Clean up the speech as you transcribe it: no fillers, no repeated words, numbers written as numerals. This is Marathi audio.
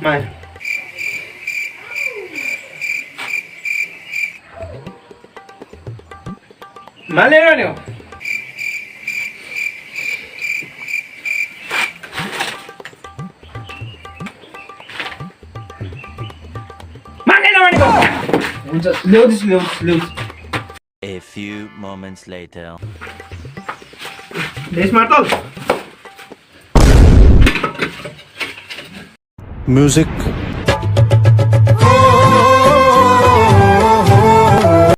मार माले ना न्यो माने ना न्यो हुन्छ ल्याउ A few moments later. देश मार्तल Music